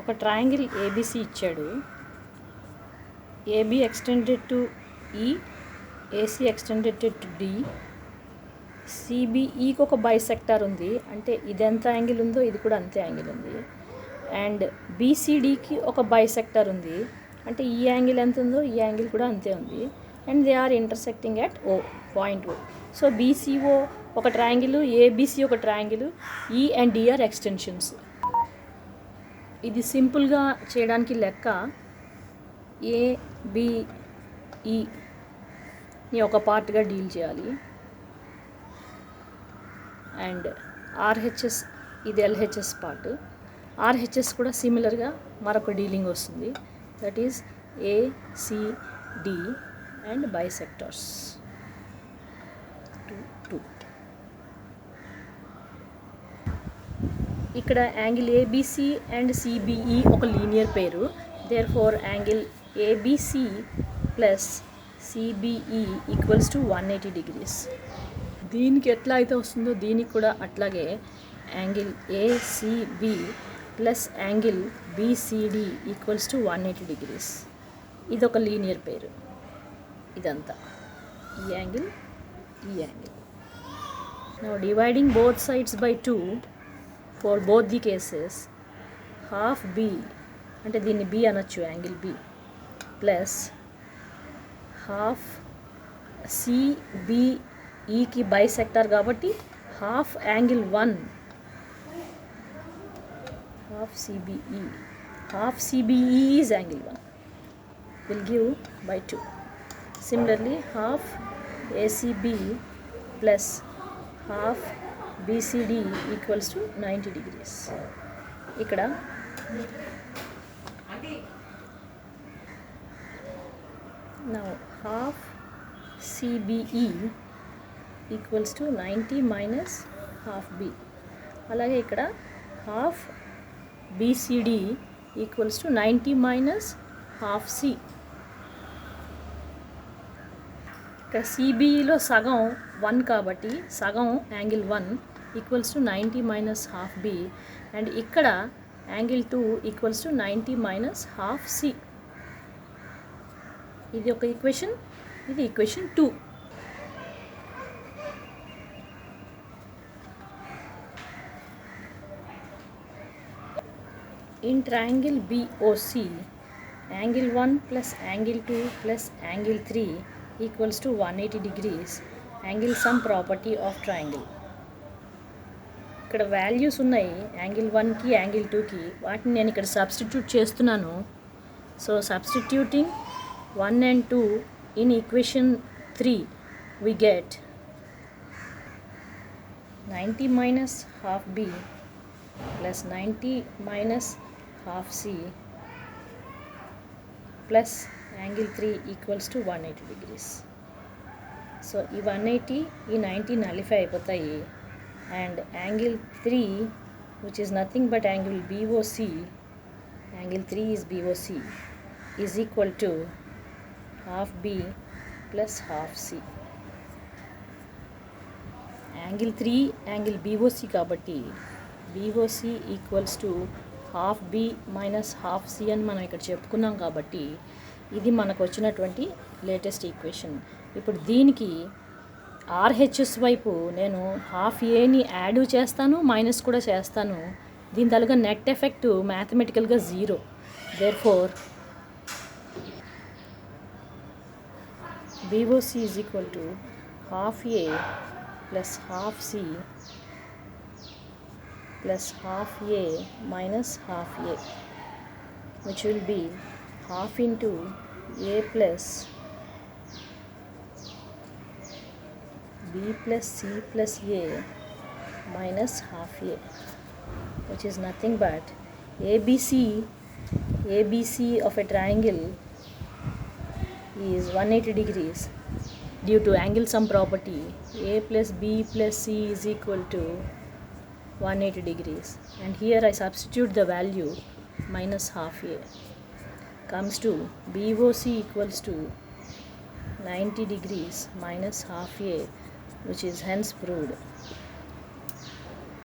ఒక triangle ABC ఇచ్చాడు. AB extended to ఈ, ఏసీ ఎక్స్టెండెడ్ టు డి, సిబిఈకి ఒక బైసెక్టార్ ఉంది, అంటే ఇది ఎంత యాంగిల్ ఉందో ఇది కూడా అంతే యాంగిల్ ఉంది. అండ్ బీసీడీకి ఒక బైసెక్టార్ ఉంది, అంటే ఈ యాంగిల్ ఎంత ఉందో ఈ యాంగిల్ కూడా అంతే ఉంది. And they are intersecting at O point O. So BCO ఒక ట్రయాంగిల్, ఏబిసి ఒక triangle, E and D are extensions. ఇది సింపుల్గా చేయడానికి లెక్క ఏబిఈని ఒక పార్ట్గా డీల్ చేయాలి. అండ్ ఆర్హెచ్ఎస్ ఇది ఎల్హెచ్ఎస్ పార్ట్. ఆర్హెచ్ఎస్ కూడా సిమిలర్గా మరొక డీలింగ్ వస్తుంది, that is ACD and bisectors 2. ఇక్కడ యాంగిల్ ఏబిసి అండ్ సిబిఈ ఒక linear pair, therefore angle ABC plus CBE equals to 180 degrees. దీనికి ఎట్లా అయితే వస్తుందో దీనికి కూడా అట్లాగే angle ACB plus angle BCD equals to 180 degrees. ఇది ఒక లీనియర్ పేరు. ఇదంతా ఈ యాంగిల్, ఈ angle. Now dividing both sides by 2 for both the cases, half B అంటే దీన్ని బి అనొచ్చు, యాంగిల్ బి, ప్లస్ హాఫ్ సిబిఈకి బైసెక్టార్ కాబట్టి half angle 1, half CBE. Half CBE is angle 1. Will give by 2. Similarly, half ACB plus half BCD equals to 90 degrees. ఇక్కడ now half CBE equals to 90 minus half B. అలాగే ఇక్కడ half BCD equals to 90 minus half C. ఇక్కడ సిబిఈలో సగం 1 కాబట్టి సగం angle 1 equals to 90 minus half B, and ఇక్కడ angle 2 equals to 90 minus half C. ఇది ఒక ఈక్వేషన్, ఇది equation 2. In triangle BOC, angle 1 plus angle 2 plus angle 3 equals to 180 degrees. Angle sum property of triangle. ఇక్కడ values ఉన్నాయి angle 1కి angle 2కి, వాటిని నేను ఇక్కడ సబ్స్టిట్యూట్ చేస్తున్నాను. So substituting 1 and 2 in equation 3 we get 90 minus half B plus 90 minus half C plus angle 3 equals to 180 degrees. So ఈ 180 ఈ 90 నలిఫై అయిపోతాయి, and angle 3 which is nothing but angle BOC, angle 3 is BOC, is equal to half B plus half C. Angle 3 angle BOC కాబట్టి BOC equals to half B minus half C అని మనం ఇక్కడ చెప్పుకున్నాం కాబట్టి ఇది మనకు వచ్చినటువంటి లేటెస్ట్ ఈక్వేషన్. ఇప్పుడు దీనికి ఆర్హెచ్ఎస్ వైపు నేను హాఫ్ ఏని యాడ్ చేస్తాను, మైనస్ కూడా చేస్తాను. దీని తాలూకా నెట్ ఎఫెక్ట్ మ్యాథమెటికల్గా 0. Therefore BOC is equal to half A plus half C plus half a minus half a, which will be half into a plus b plus c plus a minus half a, which is nothing but ABC of a triangle is 180 degrees due to angle sum property. A plus b plus c is equal to 180 degrees, and here I substitute the value minus half a, comes to BOC equals to 90 degrees minus half a, which is hence proved.